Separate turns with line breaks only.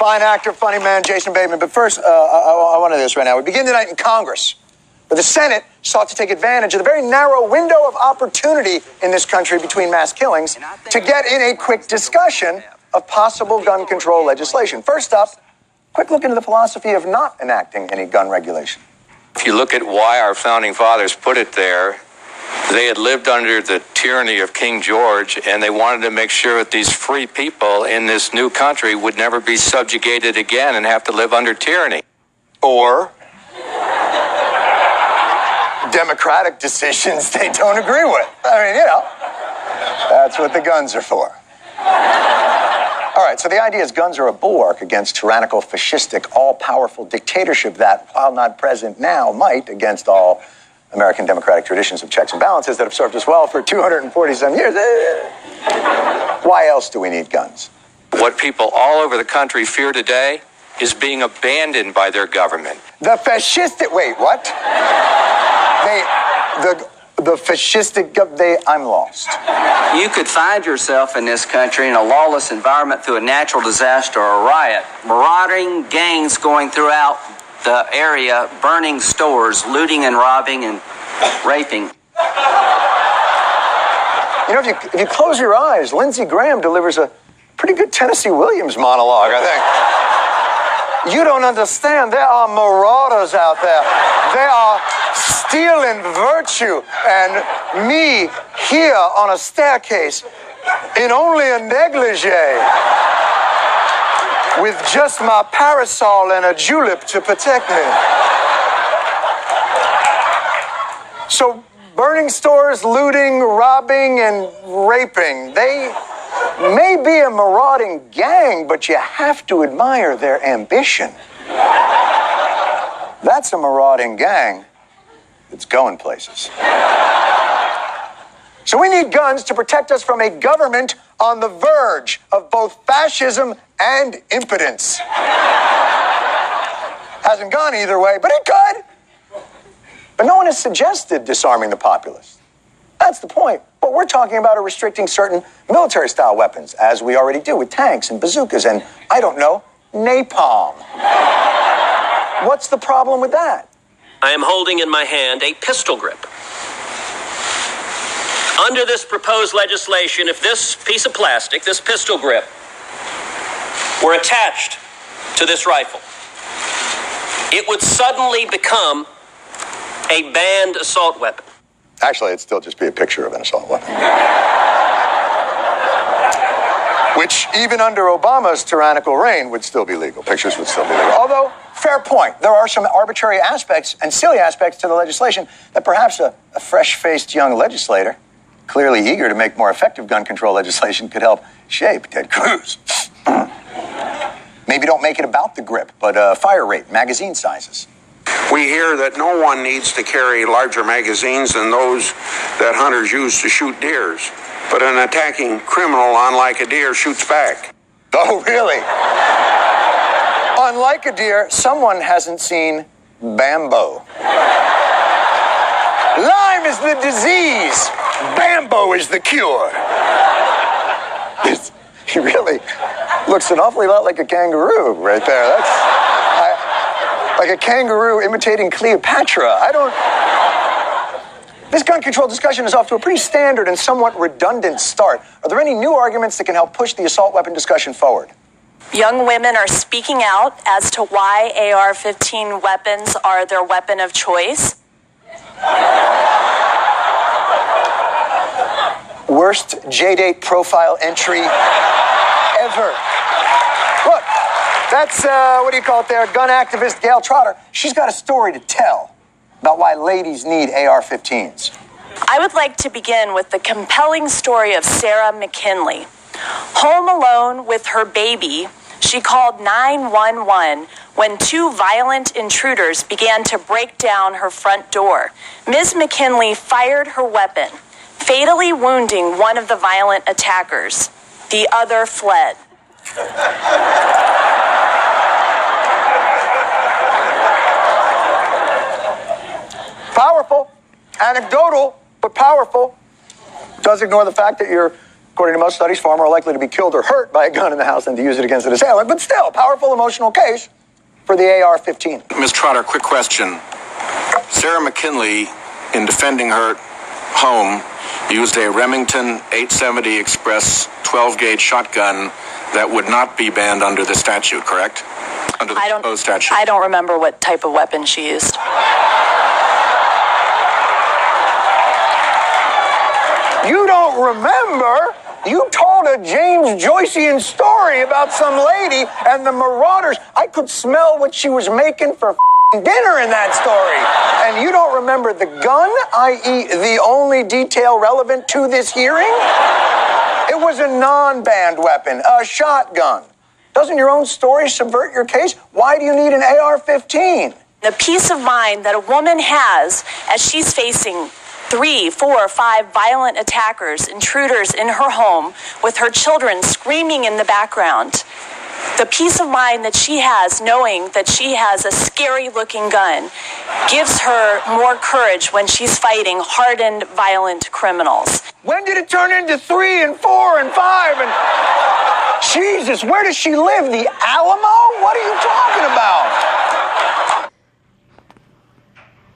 Fine actor, funny man, Jason Bateman. But first, I want to do this right now. We begin tonight in Congress, where the Senate sought to take advantage of the very narrow window of opportunity in this country between mass killings to get in a quick discussion of possible gun control legislation. First up, quick look into the philosophy of not enacting any gun regulation.
If you look at why our founding fathers put it there, they had lived under the tyranny of King George, and they wanted to make sure that these free people in this new country would never be subjugated again and have to live under tyranny.
Or democratic decisions they don't agree with. I mean, you know, that's what the guns are for. All right, so the idea is guns are a bulwark against tyrannical, fascistic, all-powerful dictatorship that, while not present now, might, against all American democratic traditions of checks and balances that have served us well for 240-some years. Why else do we need guns?
What people all over the country fear today is being abandoned by their government.
The fascistic... Wait, what? The fascistic... I'm lost.
You could find yourself in this country in a lawless environment through a natural disaster or a riot. Marauding gangs going throughout the area, burning stores, looting and robbing and raping.
You know, if you close your eyes, Lindsey Graham delivers a pretty good Tennessee Williams monologue, I think. You don't understand. There are marauders out there. They are stealing virtue. And me here on a staircase in only a negligee, with just my parasol and a julep to protect me. So burning stores, looting, robbing, and raping, they may be a marauding gang, but you have to admire their ambition. That's a marauding gang that's going places. So we need guns to protect us from a government on the verge of both fascism and impotence. Hasn't gone either way, but it could. But no one has suggested disarming the populace. That's the point. What we're talking about are restricting certain military-style weapons, as we already do with tanks and bazookas and, I don't know, napalm. What's the problem with that?
I am holding in my hand a pistol grip. Under this proposed legislation, if this piece of plastic, this pistol grip, were attached to this rifle, it would suddenly become a banned assault weapon.
Actually, it'd still just be a picture of an assault weapon. Which, even under Obama's tyrannical reign, would still be legal. Pictures would still be legal. Although, fair point, there are some arbitrary aspects and silly aspects to the legislation that perhaps a fresh-faced young legislator, clearly eager to make more effective gun control legislation, could help shape. Ted Cruz. Maybe don't make it about the grip, but fire rate, magazine sizes.
We hear that no one needs to carry larger magazines than those that hunters use to shoot deers. But an attacking criminal, unlike a deer, shoots back.
Oh, really? Unlike a deer, someone hasn't seen Bambo. Lyme is the disease. Bambo is the cure. He really looks an awfully lot like a kangaroo right there. Like a kangaroo imitating Cleopatra. This gun control discussion is off to a pretty standard and somewhat redundant start. Are there any new arguments that can help push the assault weapon discussion forward?
Young women are speaking out as to why AR-15 weapons are their weapon of choice.
Worst J-Date profile entry ever. Look, that's, what do you call it there, gun activist Gail Trotter. She's got a story to tell about why ladies need AR-15s.
I would like to begin with the compelling story of Sarah McKinley. Home alone with her baby, she called 911 when two violent intruders began to break down her front door. Ms. McKinley fired her weapon, fatally wounding one of the violent attackers. The other fled.
Powerful, anecdotal, but powerful. Does ignore the fact that your According to most studies, far more likely to be killed or hurt by a gun in the house than to use it against an assailant, but still, powerful emotional case for the AR-15.
Ms. Trotter, quick question. Sarah McKinley, in defending her home, used a Remington 870 Express 12-gauge shotgun that would not be banned under the statute, correct? Under the proposed statute.
I don't remember what type of weapon she used.
You don't remember? You told a James Joycean story about some lady and the Marauders. I could smell what she was making for dinner in that story. And you don't remember the gun, i.e. the only detail relevant to this hearing? It was a non-banned weapon, a shotgun. Doesn't your own story subvert your case? Why do you need an AR-15?
The peace of mind that a woman has as she's facing 3, 4, 5 violent attackers, intruders in her home with her children screaming in the background. The peace of mind that she has knowing that she has a scary-looking gun gives her more courage when she's fighting hardened, violent criminals.
When did it turn into 3 and 4 and 5 and... Jesus, where does she live? The Alamo? What are you talking about?